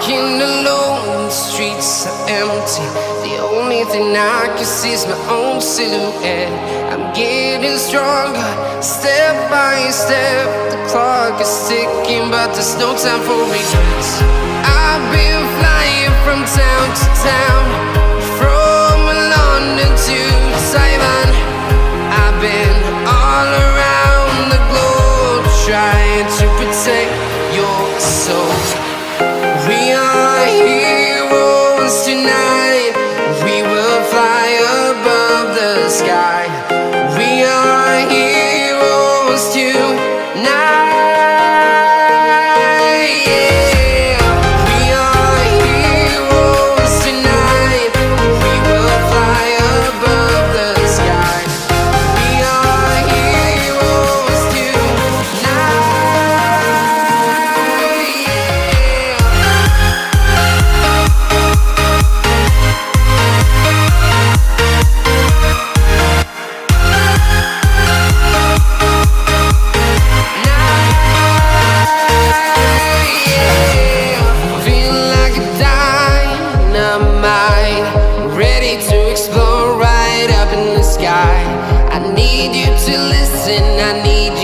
walking alone, the streets are empty. The only thing I can see is my own silhouette. I'm getting stronger, step by step. The clock is ticking, but there's no time for regrets. I've been flying from town to town, from London to Taiwan. I've been all around the globe, trying to protect your soul. We are heroes tonight. We will fly above the sky. We are heroes tonight. Yeah. We are heroes tonight. We will fly above the sky. We are heroes tonight. Ready to explore right up in the sky. I need you to listen, I need you